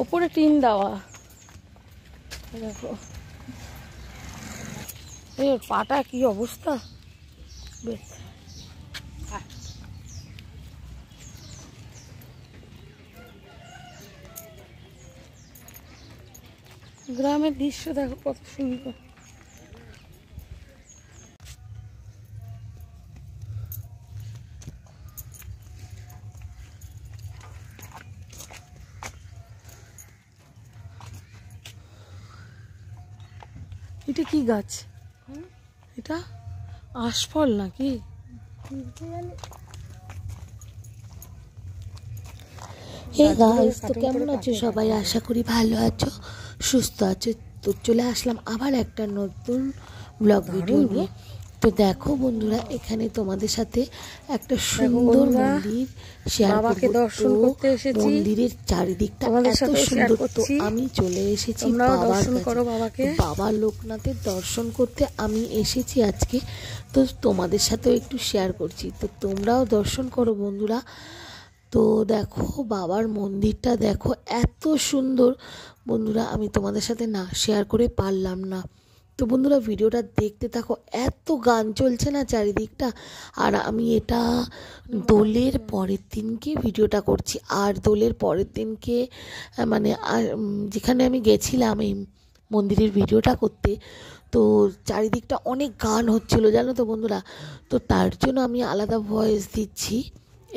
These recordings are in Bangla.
ওপরে টিন দেওয়া, দেখো এই পাটা কি অবস্থা। বেশ গ্রামের দৃশ্য দেখো কত সুন্দর। এটা কি গাছ? এটা আশফল নাকি? হে গাইস, তো কেমন আছো সবাই? আশা করি ভালো আছো, সুস্থ আছো। তো চলে আসলাম আবার একটা নতুন ব্লগ ভিডিও নিয়ে। তো দেখো বন্ধুরা, এখানে তোমাদের সাথে একটা সুন্দর মন্দির শেয়ার করব। দর্শন করতে এসেছি, মন্দিরের চারিদিকটা এত সুন্দর। তো আমি চলে এসেছি বাবার কাছে, বাবা লোকনাথের দর্শন করতে আমি এসেছি আজকে। তো তোমাদের সাথেও একটু শেয়ার করছি, তো তোমরাও দর্শন করো বন্ধুরা। তো দেখো বাবার মন্দিরটা দেখো এত সুন্দর বন্ধুরা, আমি তোমাদের সাথে না শেয়ার করে পারলাম না। তো বন্ধুরা ভিডিওটা দেখতে থাকো, এত গান চলছে না চারিদিকটা। আর আমি এটা দোলের পরের দিনকে ভিডিওটা করছি। আর দোলের পরের দিনকে মানে যেখানে আমি গেছিলাম এই মন্দিরের ভিডিওটা করতে, তো চারিদিকটা অনেক গান হচ্ছিল জানো তো বন্ধুরা। তো তার জন্য আমি আলাদা ভয়েস দিচ্ছি,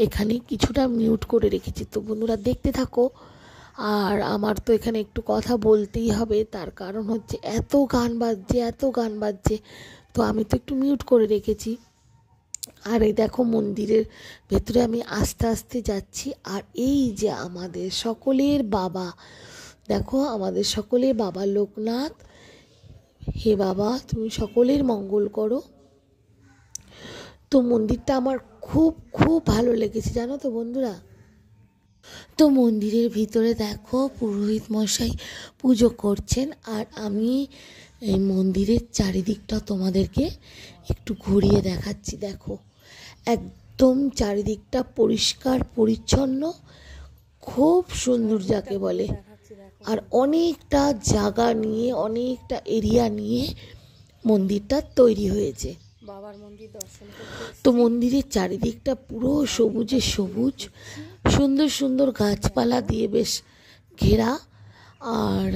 এখানে কিছুটা মিউট করে রেখেছি। তো বন্ধুরা দেখতে থাকো। আর আমার তো এখানে একটু কথা বলতেই হবে, তার কারণ হচ্ছে এত গান বাজছে, এত গান বাজছে, তো আমি তো একটু মিউট করে রেখেছি। আর এই দেখো মন্দিরের ভেতরে আমি আস্তে আস্তে যাচ্ছি। আর এই যে আমাদের সকলের বাবা, দেখো আমাদের সকলের বাবা লোকনাথ, হে বাবা তুমি সকলের মঙ্গল করো। তো মন্দিরটা আমার খুব খুব ভালো লেগেছে জানো তো বন্ধুরা। তো মন্দিরের ভিতরে দেখো পুরোহিত মশাই পুজো করছেন, আর আমি এই মন্দিরের চারিদিকটা তোমাদেরকে একটু ঘুরিয়ে দেখাচ্ছি। দেখো একদম চারিদিকটা পরিষ্কার পরিচ্ছন্ন, খুব সুন্দর যাকে বলে। আর অনেকটা জায়গা নিয়ে, অনেকটা এরিয়া নিয়ে মন্দিরটা তৈরি হয়েছে। বাবার মন্দির দর্শন তো মন্দিরের চারিদিকটা পুরো সবুজে সবুজ, সুন্দর সুন্দর গাছপালা দিয়ে বেশ ঘেরা। আর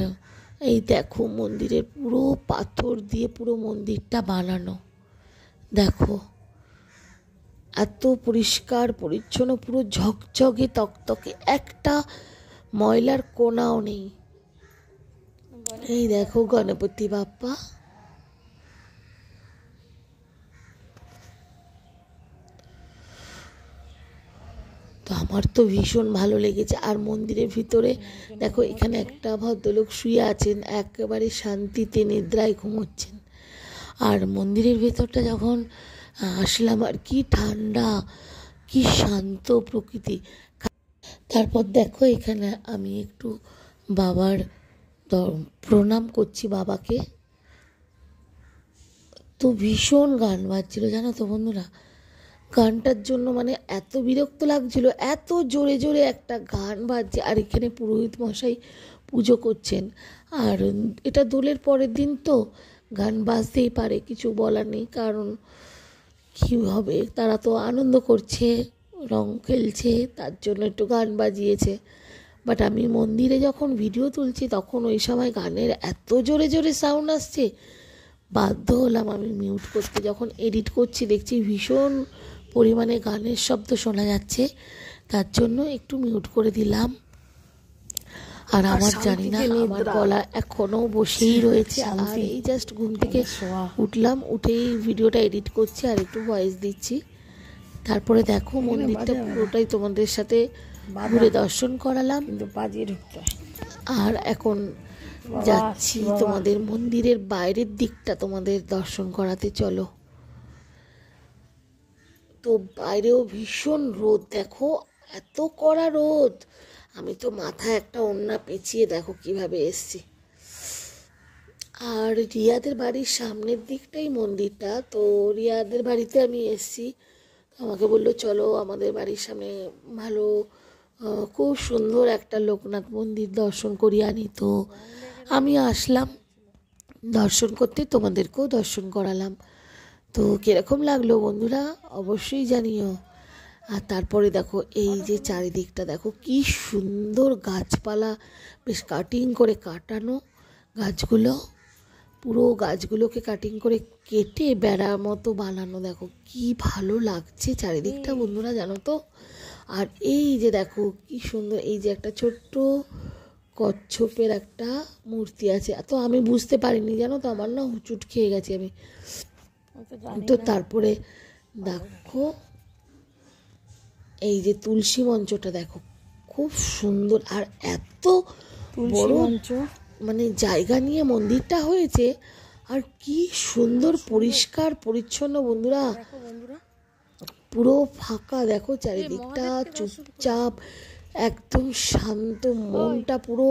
এই দেখো মন্দিরের পুরো পাথর দিয়ে পুরো মন্দিরটা বানানো, দেখো এত পরিষ্কার পরিচ্ছন্ন, পুরো ঝকঝকে তকতকে, একটা ময়লার কোনাও নেই। এই দেখো গণপতি বাপ্পা। তো আমার তো ভীষণ ভালো লেগেছে। আর মন্দিরের ভিতরে দেখো এখানে একটা ভদ্রলোক শুয়ে আছেন, একেবারে শান্তিতে নিদ্রায় ঘুমোচ্ছেন। আর মন্দিরের ভেতরটা যখন আসলাম, আর কি ঠান্ডা, কি শান্ত প্রকৃতি। তারপর দেখো এখানে আমি একটু বাবার প্রণাম করছি বাবাকে। তো ভীষণ গান বাজছিল জানো তো বন্ধুরা, গানটার জন্য মানে এত বিরক্ত লাগছিল, এত জোরে জোরে একটা গান বাজছে। আর এখানে পুরোহিত মশাই পুজো করছেন। আর এটা দোলের পরের দিন, তো গান বাজতেই পারে, কিছু বলার নেই। কারণ কী হবে, তারা তো আনন্দ করছে, রং খেলছে, তার জন্য একটু গান বাজিয়েছে। বাট আমি মন্দিরে যখন ভিডিও তুলছি তখন ওই সময় গানের এত জোরে জোরে সাউন্ড আসছে, বাধ্য হলাম আমি মিউট করতে। যখন এডিট করছি দেখছি ভীষণ পরিমাণে গানের শব্দ শোনা যাচ্ছে, তার জন্য একটু মিউট করে দিলাম। আর আমার জানি না, আমার গলা এখনো বসেই রয়েছে। আর এই জাস্ট ঘুম থেকে উঠলাম, উঠেই ভিডিওটা এডিট করছি আর একটু ভয়েস দিচ্ছি। তারপরে দেখো মন্দিরটা পুরোটাই তোমাদের সাথে ঘুরে দর্শন করালাম। আর এখন যাচ্ছি তোমাদের মন্দিরের বাইরের দিকটা তোমাদের দর্শন করাতে, চলো। তো বাইরেও ভীষণ রোদ, দেখো এত কড়া রোদ, আমি তো মাথায় একটা ওড়না পেঁচিয়ে দেখো কিভাবে এসছি। আর রিয়াদের বাড়ির সামনের দিকটাই মন্দিরটা, তো রিয়াদের বাড়িতে আমি এসছি। তো আমাকে বললো চলো আমাদের বাড়ির সামনে ভালো খুব সুন্দর একটা লোকনাথ মন্দির দর্শন করি আনি। তো আমি আসলাম দর্শন করতে, তোমাদেরকেও দর্শন করালাম। তো কীরকম লাগলো বন্ধুরা অবশ্যই জানিও। আর তারপরে দেখো এই যে চারিদিকটা দেখো কি সুন্দর গাছপালা, বেশ কাটিং করে কাটানো গাছগুলো, পুরো গাছগুলোকে কাটিং করে কেটে বেড়ার মতো বানানো। দেখো কি ভালো লাগছে চারিদিকটা বন্ধুরা, জানো তো। আর এই যে দেখো কি সুন্দর, এই যে একটা ছোট্ট কচ্ছপের একটা মূর্তি আছে। তো আমি বুঝতে পারিনি জানো তো, আমার না হুচুট খেয়ে গেছি আমি। তো তারপরে দেখো এই যে তুলসী মঞ্চটা দেখো খুব সুন্দর, আর এত বড় মানে জায়গা নিয়ে মন্দিরটা হয়েছে, আর কি সুন্দর পরিষ্কার পরিচ্ছন্ন বন্ধুরা, পুরো ফাঁকা দেখো চারিদিকটা, চুপচাপ একদম শান্ত, মনটা পুরো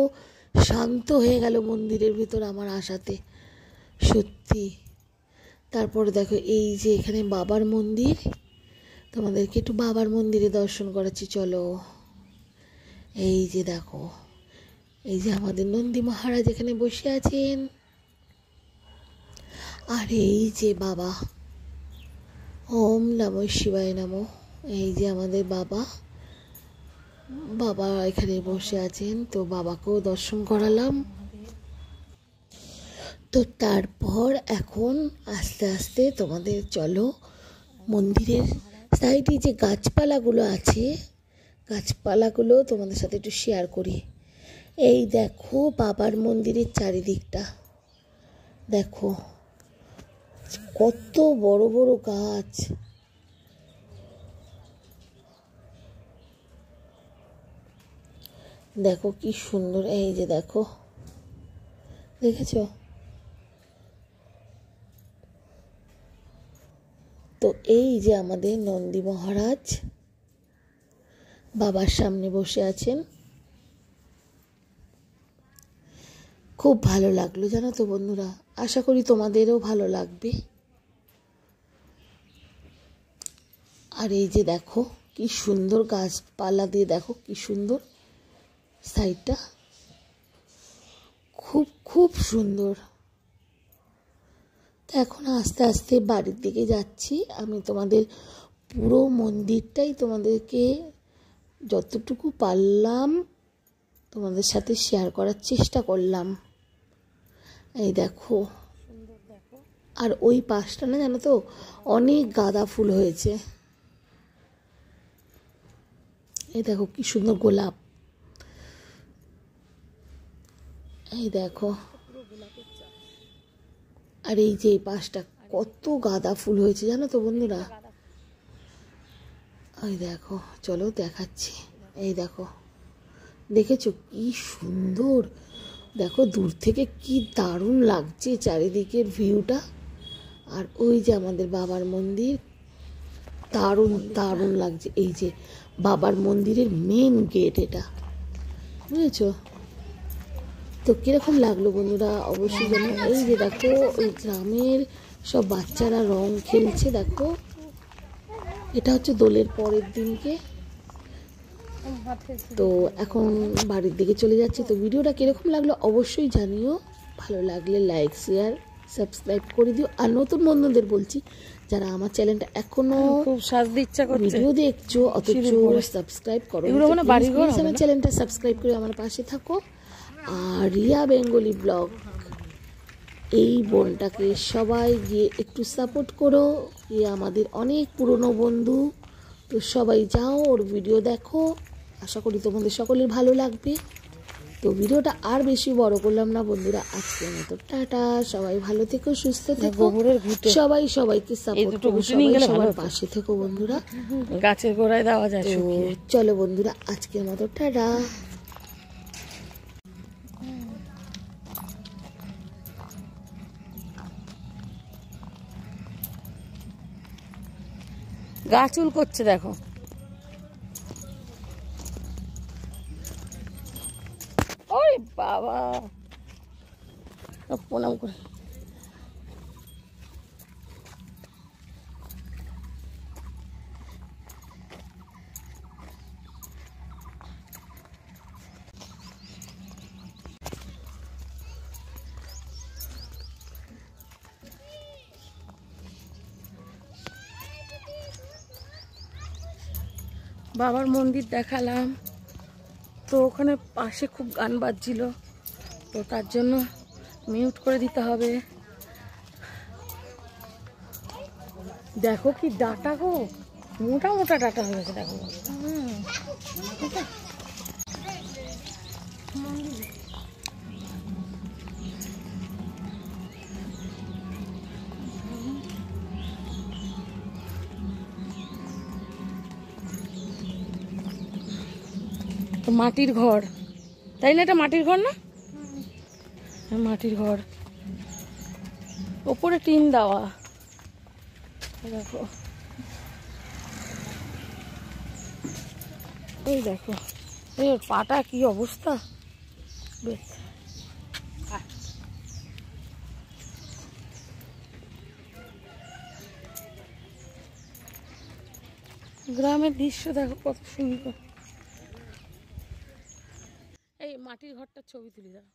শান্ত হয়ে গেল মন্দিরের ভিতর আমার আসাতে, সত্যি। তারপরে দেখো এই যে এখানে বাবার মন্দির, তোমাদেরকে একটু বাবার মন্দিরে দর্শন করাচ্ছি চলো। এই যে দেখো এই যে আমাদের নন্দী মহারাজ এখানে বসে আছেন, আর এই যে বাবা, ওম নমঃ শিবায় নমঃ। এই যে আমাদের বাবা, বাবা এখানে বসে আছেন। তো বাবাকেও দর্শন করালাম। তো তারপর এখন আস্তে আস্তে তোমাদের চলো মন্দিরের সাইডে যে গাছপালাগুলো আছে, গাছপালাগুলো তোমাদের সাথে একটু শেয়ার করি। এই দেখো বাবার মন্দিরের চারিদিকটা দেখো কত বড় বড় গাছ, দেখো কি সুন্দর। এই যে দেখো, দেখেছো? তো এই যে আমাদের নন্দী মহারাজ বাবার সামনে বসে আছেন, খুব ভালো লাগলো জানো তো বন্ধুরা, আশা করি তোমাদেরও ভালো লাগবে। আর এই যে দেখো কি সুন্দর গাছপালা দিয়ে দেখো কি সুন্দর সাইডটা, খুব খুব সুন্দর। তো এখন আস্তে আস্তে বাড়ির দিকে যাচ্ছি আমি। তোমাদের পুরো মন্দিরটাই তোমাদেরকে যতটুকু পারলাম তোমাদের সাথে শেয়ার করার চেষ্টা করলাম। এই দেখো, আর ওই পাশটা না জানো তো অনেক গাঁদা ফুল হয়েছে। এই দেখো কি সুন্দর গোলাপ, এই দেখো। আর এই যে এই পাশটা কত গাঁদা ফুল হয়েছে জানো তো বন্ধুরা। এই দেখো চলো দেখাচ্ছি, এই দেখো দেখেছো কি সুন্দর, দেখো দূর থেকে কি দারুণ লাগছে চারিদিকের ভিউটা। আর ওই যে আমাদের বাবার মন্দির, দারুণ দারুণ লাগছে। এই যে বাবার মন্দিরের মেন গেট এটা, বুঝেছো তো? কিরকম লাগলো বন্ধুরা অবশ্যই জানো। এই যে দেখো ওই গ্রামের সব বাচ্চারা রং খেলছে, দেখো এটা হচ্ছে দোলের পরের দিনকে। তো এখন বাড়ির দিকে চলে যাচ্ছি। তো ভিডিওটা কিরকম লাগলো অবশ্যই জানিও, ভালো লাগলে লাইক শেয়ার সাবস্ক্রাইব করে দিও। আর নতুন বন্ধুদের বলছি, যারা আমার চ্যানেলটা এখনো খুব সাজতে ইচ্ছা করছে ভিডিও দেখছো অথচ সাবস্ক্রাইব করো, আমার চ্যানেলটা সাবস্ক্রাইব করে আমার পাশে থাকো। আর রিয়া বেঙ্গলি ব্লগ এই বোনটাকে সবাই গিয়ে একটু সাপোর্ট করো, এ আমাদের অনেক পুরনো বন্ধু। তো সবাই যাও ওর ভিডিও দেখো, আশা করি তোমাদের সকলের ভালো লাগবে। তো ভিডিওটা আর বেশি বড় করলাম না বন্ধুরা, আজকের মতো টাটা। সবাই ভালো থেকো, সুস্থ থেকো, সবাই সবাইকে সাপোর্ট করো, সবাই সবার পাশে থেকো বন্ধুরা। গাছের গোড়ায় দেওয়া যায়। তো চলো বন্ধুরা আজকের মতো টাটা। গাছ চুল করছে দেখো, ওই বাবা প্রণাম করে। বাবার মন্দির দেখালাম, তো ওখানে পাশে খুব গান বাজছিল, তো তার জন্য মিউট করে দিতে হবে। দেখো কি ডাটা গো, মোটা মোটা ডাটা হয়েছে দেখো। তো মাটির ঘর, তাই না? এটা মাটির ঘর না? মাটির ঘর, ওপরে টিন দেওয়া। দেখো এই দেখো, এই ওর পাটা কি অবস্থা। বেশ গ্রামের দৃশ্য দেখো কত সুন্দর। এই মাটির ঘরটার ছবি তুলি দাও।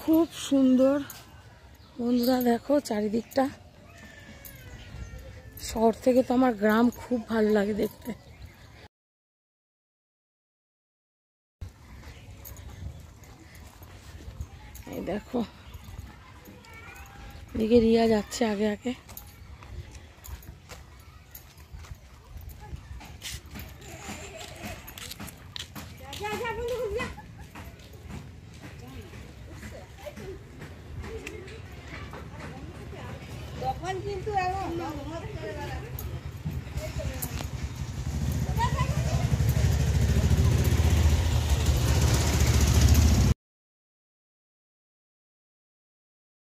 খুব সুন্দর বন্ধুরা, দেখো চারিদিকটা। শহর থেকে তো আমার গ্রাম খুব ভালো লাগে দেখতে। এই দেখো এদিকে রিয়া যাচ্ছে আগে আগে। তখন কিন্তু